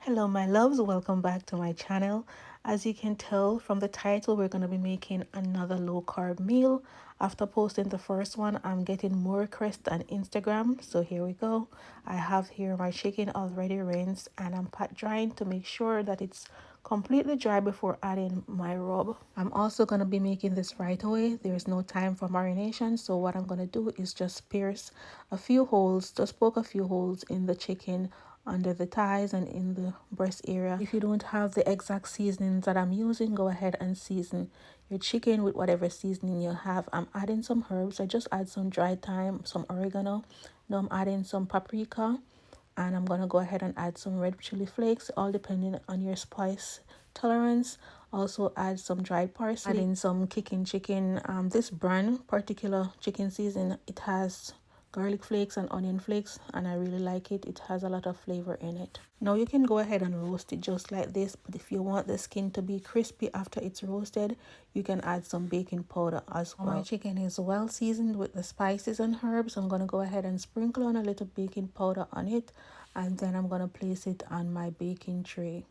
Hello my loves, welcome back to my channel. As you can tell from the title, we're going to be making another low carb meal. After posting the first one, I'm getting more requests on Instagram, so here we go. I have here my chicken already rinsed and I'm pat drying to make sure that it's completely dry before adding my rub. I'm also going to be making this right away. There's no time for marination, so what I'm going to do is just pierce a few holes, just poke a few holes in the chicken under the thighs and in the breast area. If you don't have the exact seasonings that I'm using, go ahead and season your chicken with whatever seasoning you have. I'm adding some herbs. I just add some dried thyme, some oregano. Now I'm adding some paprika, and I'm gonna go ahead and add some red chili flakes, all depending on your spice tolerance. Also add some dried parsley, adding some Kickin chicken. This brand particular chicken season, it has garlic flakes and onion flakes, and I really like it. It has a lot of flavor in it. Now you can go ahead and roast it just like this, but if you want the skin to be crispy after it's roasted, you can add some baking powder as well. My chicken is well seasoned with the spices and herbs. I'm going to go ahead and sprinkle on a little baking powder on it, and then I'm going to place it on my baking tray.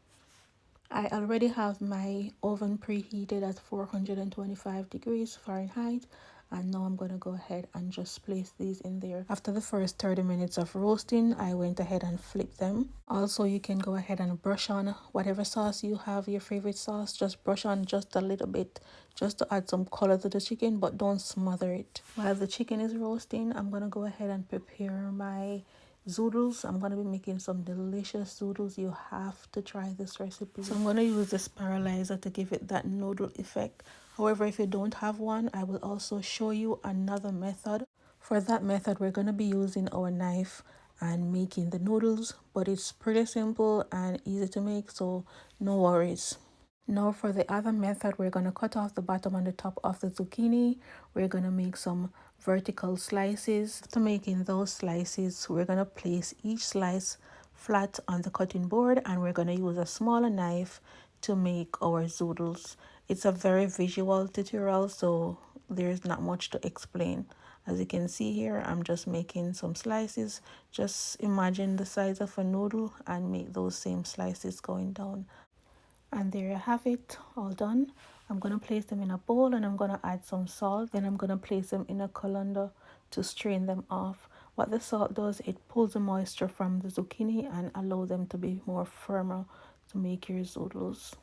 I already have my oven preheated at 425 degrees Fahrenheit, and now I'm going to go ahead and just place these in there. After the first 30 minutes of roasting, I went ahead and flipped them. Also, you can go ahead and brush on whatever sauce you have, your favorite sauce. Just brush on just a little bit just to add some color to the chicken, but don't smother it. While the chicken is roasting, I'm going to go ahead and prepare my Zoodles. I'm going to be making some delicious zoodles. You have to try this recipe. So I'm going to use the spiralizer to give it that noodle effect. However, if you don't have one, I will also show you another method. For that method, we're going to be using our knife and making the noodles, but it's pretty simple and easy to make, so no worries. Now for the other method, we're going to cut off the bottom and the top of the zucchini. We're going to make some vertical slices. After making those slices, we're going to place each slice flat on the cutting board, and we're going to use a smaller knife to make our zoodles. It's a very visual tutorial, so there's not much to explain. As you can see here, I'm just making some slices. Just imagine the size of a noodle and make those same slices going down. And there you have it, all done. I'm going to place them in a bowl and I'm going to add some salt. Then I'm going to place them in a colander to strain them off. What the salt does, it pulls the moisture from the zucchini and allow them to be more firmer to make your zoodles.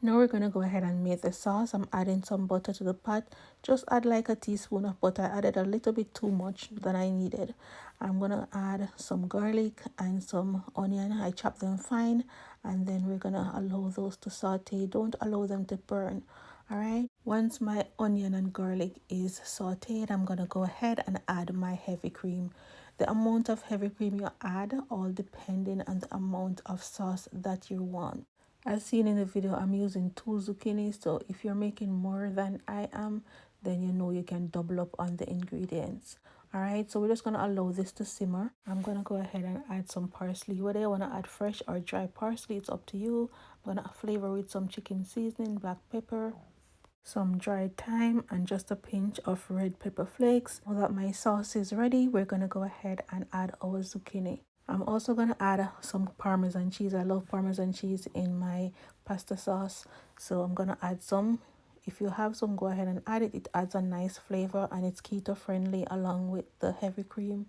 Now we're going to go ahead and make the sauce. I'm adding some butter to the pot. Just add like a teaspoon of butter. I added a little bit too much than I needed. I'm going to add some garlic and some onion. I chopped them fine, and then we're going to allow those to saute. Don't allow them to burn. All right. Once my onion and garlic is sauteed, I'm going to go ahead and add my heavy cream. The amount of heavy cream you add, all depending on the amount of sauce that you want. As seen in the video, I'm using 2 zucchini, so if you're making more than I am, then you know you can double up on the ingredients. Alright, so we're just going to allow this to simmer. I'm going to go ahead and add some parsley. Whether you want to add fresh or dry parsley, it's up to you. I'm going to flavor with some chicken seasoning, black pepper, some dried thyme, and just a pinch of red pepper flakes. Now that my sauce is ready, we're going to go ahead and add our zucchini. I'm also going to add some Parmesan cheese. I love Parmesan cheese in my pasta sauce, so I'm going to add some. If you have some, go ahead and add it. It adds a nice flavor and it's keto friendly along with the heavy cream.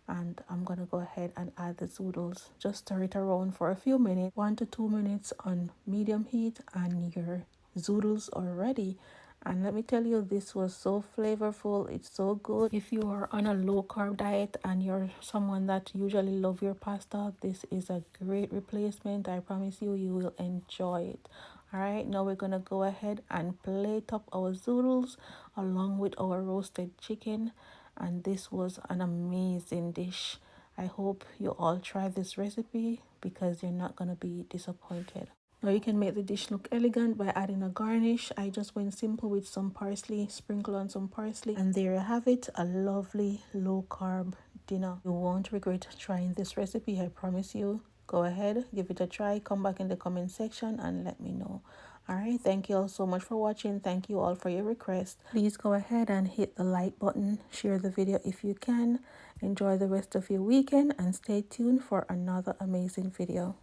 And I'm going to go ahead and add the zoodles. Just stir it around for a few minutes, 1 to 2 minutes on medium heat, and your zoodles are ready. And let me tell you, this was so flavorful. It's so good. If you are on a low carb diet and you're someone that usually love your pasta, this is a great replacement. I promise you, you will enjoy it. All right, now we're gonna go ahead and plate up our zoodles along with our roasted chicken. And this was an amazing dish. I hope you all try this recipe because you're not gonna be disappointed. Now you can make the dish look elegant by adding a garnish. I just went simple with some parsley, sprinkle on some parsley, and there you have it, a lovely low carb dinner. You won't regret trying this recipe, I promise you. Go ahead, give it a try, come back in the comment section and let me know. Alright, thank you all so much for watching. Thank you all for your request. Please go ahead and hit the like button, share the video if you can. Enjoy the rest of your weekend and stay tuned for another amazing video.